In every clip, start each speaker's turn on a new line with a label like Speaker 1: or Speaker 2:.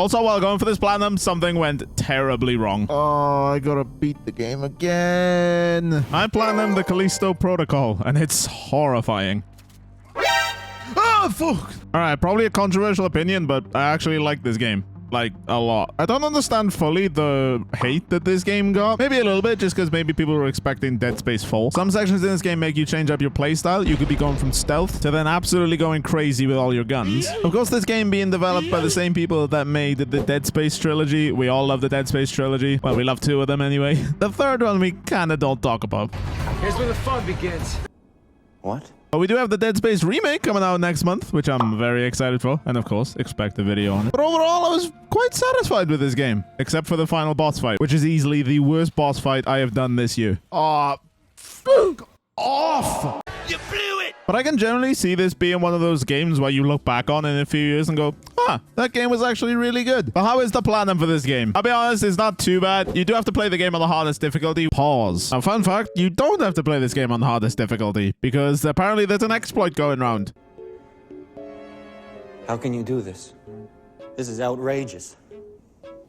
Speaker 1: Also, while going for this platinum, something went terribly wrong.
Speaker 2: Oh, I gotta beat the game again.
Speaker 1: I platinumed the Callisto Protocol, and it's horrifying.
Speaker 2: Oh, fuck.
Speaker 1: All right, probably a controversial opinion, but I actually like this game. Like, a lot. I don't understand fully the hate that this game got. Maybe a little bit, just because maybe people were expecting Dead Space 4. Some sections in this game make you change up your playstyle. You could be going from stealth to then absolutely going crazy with all your guns. Of course, this game being developed by the same people that made the Dead Space Trilogy. We all love the Dead Space Trilogy. Well, we love 2 of them anyway. The third one we kind of don't talk about.
Speaker 3: Here's where the fun begins.
Speaker 4: What?
Speaker 1: But we do have the Dead Space remake coming out next month, which I'm very excited for. And of course, expect a video on it. But overall, I was quite satisfied with this game. Except for the final boss fight, which is easily the worst boss fight I have done this year. Aw, fuck off!
Speaker 3: You blew it!
Speaker 1: But I can generally see this being one of those games where you look back on in a few years and go, huh, that game was actually really good. But how is the platinum for this game? I'll be honest, it's not too bad. You do have to play the game on the hardest difficulty. Pause. Now, fun fact, you don't have to play this game on the hardest difficulty because apparently there's an exploit going around.
Speaker 4: How can you do this? This is outrageous.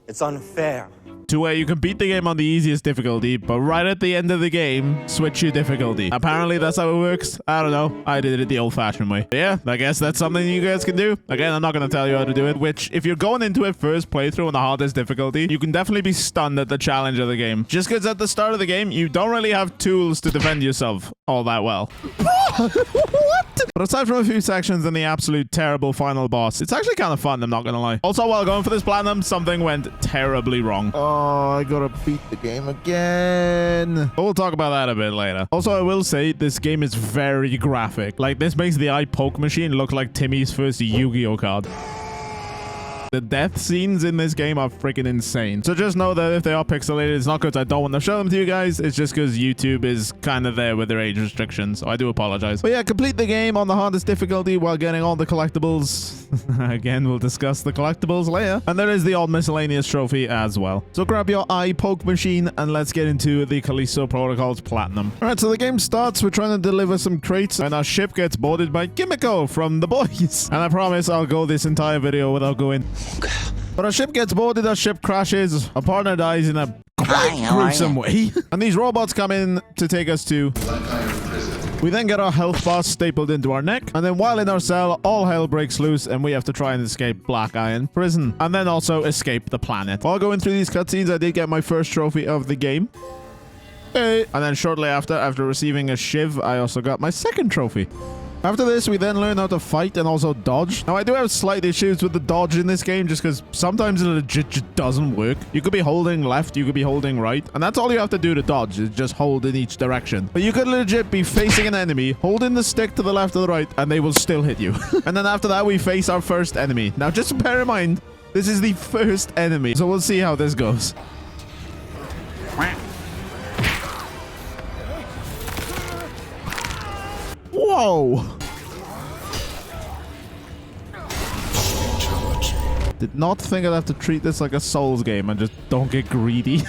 Speaker 4: It's unfair.
Speaker 1: To where you can beat the game on the easiest difficulty, but right at the end of the game, switch your difficulty. Apparently, that's how it works. I don't know. I did it the old-fashioned way. But yeah, I guess that's something you guys can do. Again, I'm not going to tell you how to do it, which, if you're going into it first playthrough on the hardest difficulty, you can definitely be stunned at the challenge of the game. Just because at the start of the game, you don't really have tools to defend yourself all that well. What? But aside from a few sections and the absolute terrible final boss, it's actually kind of fun, I'm not going to lie. Also, while going for this platinum, something went terribly wrong.
Speaker 2: Oh, I gotta beat the game again.
Speaker 1: But we'll talk about that a bit later. Also, I will say this game is very graphic. Like, this makes the eye poke machine look like Timmy's first Yu-Gi-Oh card. The death scenes in this game are freaking insane. So just know that if they are pixelated, it's not because I don't want to show them to you guys. It's just because YouTube is kind of there with their age restrictions. So I do apologize. But yeah, complete the game on the hardest difficulty while getting all the collectibles. Again, we'll discuss the collectibles later. And there is the odd miscellaneous trophy as well. So grab your eye poke machine and let's get into the Callisto Protocol's platinum. All right, so the game starts. We're trying to deliver some crates and our ship gets boarded by Kimiko from The Boys. And I promise I'll go this entire video without going... But our ship gets boarded, our ship crashes, our partner dies in a quite gruesome way. And these robots come in to take us to... We then get our health bar stapled into our neck. And then while in our cell, all hell breaks loose and we have to try and escape Black Iron Prison. And then also escape the planet. While going through these cutscenes, I did get my first trophy of the game. Hey. And then shortly after receiving a shiv, I also got my second trophy. After this, we then learn how to fight and also dodge. Now, I do have slight issues with the dodge in this game just because sometimes it legit just doesn't work. You could be holding left, you could be holding right, and that's all you have to do to dodge is just hold in each direction. But you could legit be facing an enemy, holding the stick to the left or the right, and they will still hit you. And then after that, we face our first enemy. Now, just bear in mind, this is the first enemy, so we'll see how this goes. Whoa! Did not think I'd have to treat this like a Souls game and just don't get greedy.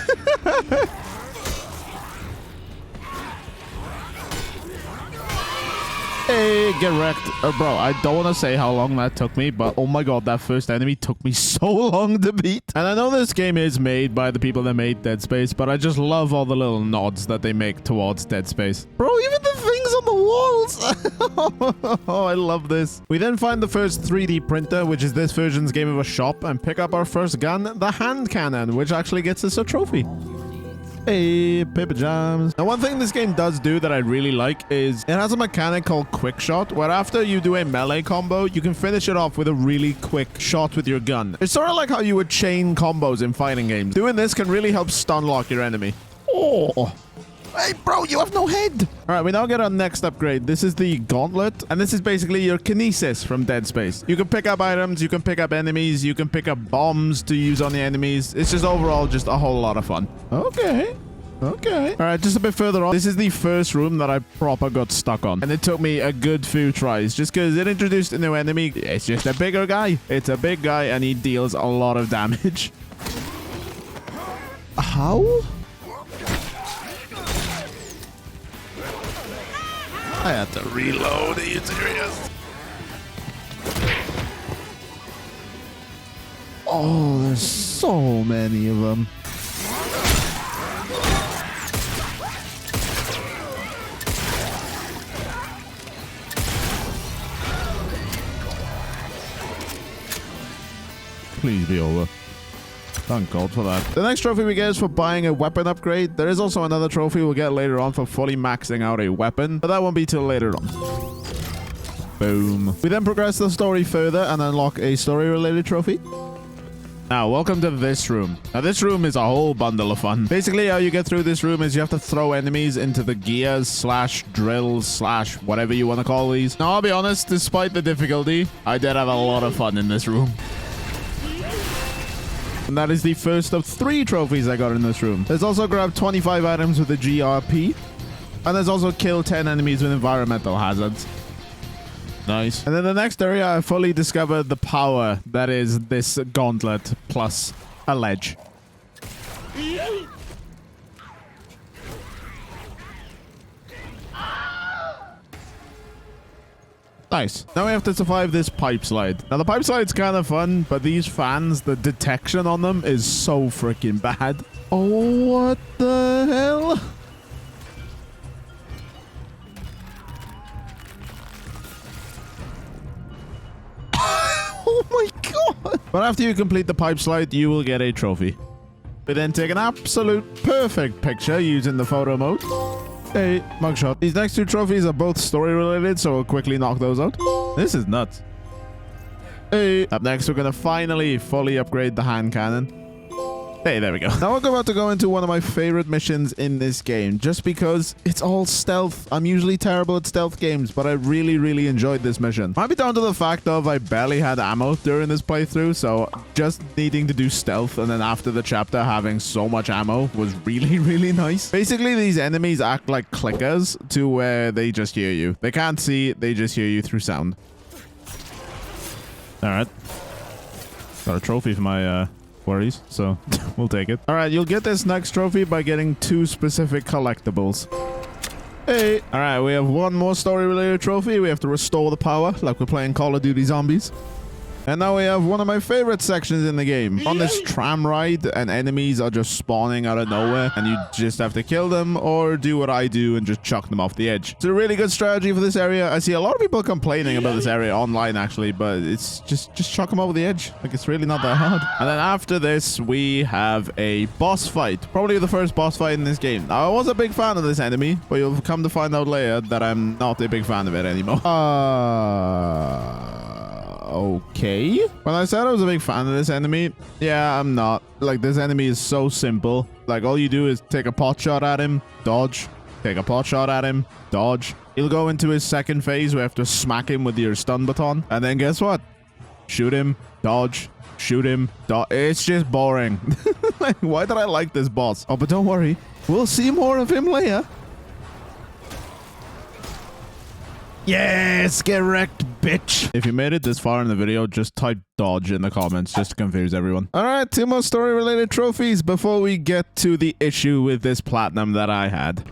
Speaker 1: Hey, get wrecked. Bro, I don't want to say how long that took me, but oh my god, that first enemy took me so long to beat. And I know this game is made by the people that made Dead Space, but I just love all the little nods that they make towards Dead Space. Bro, even the things on the walls. Oh, I love this. We then find the first 3D printer, which is this version's game of a shop, and pick up our first gun, the hand cannon, which actually gets us a trophy. Hey, paper jams. Now, one thing this game does do that I really like is it has a mechanic called quick shot, where after you do a melee combo, you can finish it off with a really quick shot with your gun. It's sort of like how you would chain combos in fighting games. Doing this can really help stun lock your enemy. Oh. Hey, bro, you have no head. All right, we now get our next upgrade. This is the Gauntlet, and this is basically your kinesis from Dead Space. You can pick up items, you can pick up enemies, you can pick up bombs to use on the enemies. It's just overall just a whole lot of fun. Okay. Okay. All right, just a bit further on. This is the first room that I proper got stuck on. And it took me a good few tries just because it introduced a new enemy. It's just a bigger guy. It's a big guy and he deals a lot of damage. How? I had to reload. Are you serious?
Speaker 2: Oh, there's so many of them.
Speaker 1: Please be over. Thank God for that. The next trophy we get is for buying a weapon upgrade. There is also another trophy we'll get later on for fully maxing out a weapon, but that won't be till later on. Boom. We then progress the story further and unlock a story-related trophy. Now, welcome to this room. Now, this room is a whole bundle of fun. Basically, how you get through this room is you have to throw enemies into the gears slash drills slash whatever you want to call these. Now, I'll be honest, despite the difficulty, I did have a lot of fun in this room. And that is the first of 3 trophies I got in this room. There's also grab 25 items with the GRP. And there's also kill 10 enemies with environmental hazards. Nice. And then the next area, I fully discovered the power that is this gauntlet plus a ledge. Nice. Now we have to survive this pipe slide. Now the pipe slide's kind of fun, but these fans, the detection on them is so freaking bad. Oh, what the hell? Oh my god. But after you complete the pipe slide, you will get a trophy. We then take an absolute perfect picture using the photo mode. Hey, mugshot. These next 2 trophies are both story related, so we'll quickly knock those out. This is nuts. Hey. Up next, we're gonna finally fully upgrade the hand cannon. Hey, there we go. Now we're about to go into one of my favorite missions in this game, just because it's all stealth. I'm usually terrible at stealth games, but I really, really enjoyed this mission. Might be down to the fact of I barely had ammo during this playthrough, so just needing to do stealth and then after the chapter having so much ammo was really, really nice. Basically, these enemies act like clickers to where they just hear you. They can't see, they just hear you through sound. All right. Got a trophy for my worries, so we'll take it. All right, you'll get this next trophy by getting 2 specific collectibles. Hey. All right, we have 1 more story related trophy. We have to restore the power like we're playing Call of Duty Zombies. And now we have one of my favorite sections in the game. On this tram ride, and enemies are just spawning out of nowhere, and you just have to kill them or do what I do and just chuck them off the edge. It's a really good strategy for this area. I see a lot of people complaining about this area online, actually, but it's just chuck them over the edge. Like, it's really not that hard. And then after this, we have a boss fight. Probably the first boss fight in this game. Now, I was a big fan of this enemy, but you'll come to find out later that I'm not a big fan of it anymore. Okay. When I said I was a big fan of this enemy, yeah, I'm not. Like, this enemy is so simple. Like, all you do is take a pot shot at him, dodge, take a pot shot at him, dodge. He'll go into his second phase where you have to smack him with your stun baton. And then guess what? Shoot him, dodge, shoot him, dodge. It's just boring. Like, why did I like this boss? Oh, but don't worry. We'll see more of him later. Yes, get wrecked, bitch. If you made it this far in the video, just type dodge in the comments just to confuse everyone. All right, 2 more story related trophies before we get to the issue with this platinum that I had.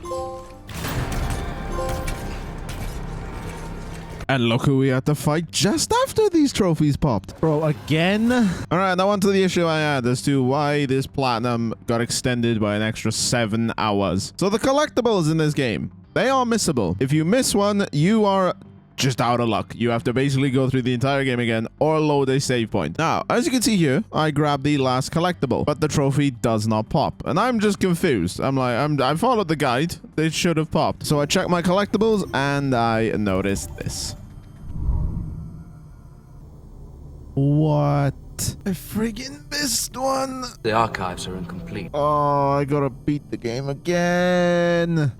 Speaker 1: And look who we had to fight just after these trophies popped. Bro, again? All right, now on to the issue I had as to why this platinum got extended by an extra 7 hours. So the collectibles in this game, they are missable. If you miss one, you are just out of luck. You have to basically go through the entire game again or load a save point. Now, as you can see here, I grabbed the last collectible, but the trophy does not pop. And I'm just confused. I followed the guide. It should have popped. So I checked my collectibles and I noticed this. What? I friggin' missed one.
Speaker 3: The archives are incomplete.
Speaker 2: Oh, I gotta beat the game again.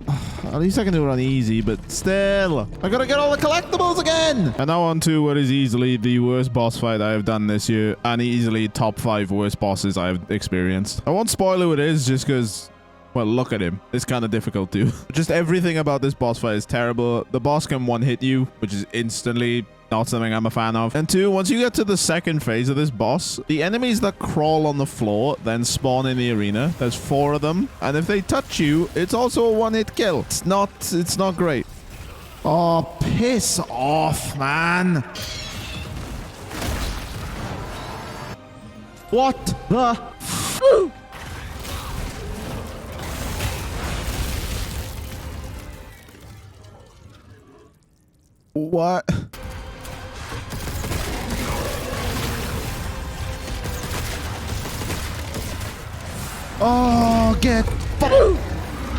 Speaker 1: At least I can do it on easy, but still. I gotta get all the collectibles again. And now on to what is easily the worst boss fight I have done this year, and easily top 5 worst bosses I have experienced. I won't spoil who it is just because, well, look at him. It's kind of difficult too. Just everything about this boss fight is terrible. The boss can one-hit you, which is instantly not something I'm a fan of. And 2, once you get to the second phase of this boss, the enemies that crawl on the floor then spawn in the arena. There's 4 of them. And if they touch you, it's also a one-hit kill. It's not great. Oh, piss off, man. What the?
Speaker 2: What? Oh, get fucked!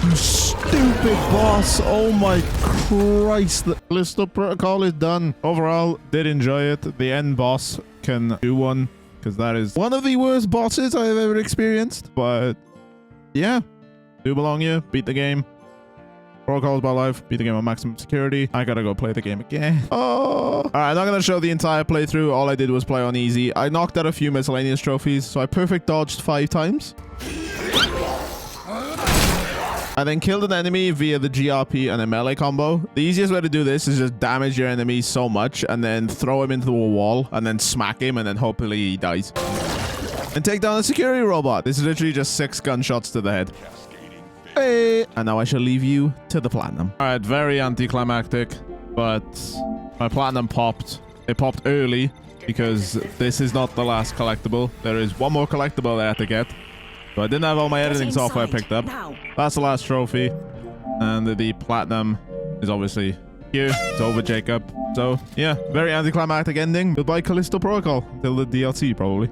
Speaker 2: You stupid boss! Oh my Christ! The
Speaker 1: Callisto Protocol is done. Overall, did enjoy it. The end boss can do one, because that is one of the worst bosses I've ever experienced. But yeah, do belong here. Beat the game. Protocol's about life. Beat the game on maximum security. I gotta go play the game again. Oh! Alright, I'm not gonna show the entire playthrough. All I did was play on easy. I knocked out a few miscellaneous trophies, so I perfect dodged 5 times. I then killed an enemy via the GRP and a melee combo. The easiest way to do this is just damage your enemy so much and then throw him into a wall and then smack him and then hopefully he dies. And take down a security robot. This is literally just 6 gunshots to the head. Hey. And now I shall leave you to the platinum. All right, very anticlimactic, but my platinum popped. It popped early because this is not the last collectible. There is one more collectible I have to get. So I didn't have all my editing software picked up. That's the last trophy. And the platinum is obviously here. It's over Jacob. So yeah, very anticlimactic ending. Goodbye Callisto Protocol. Until the DLC probably.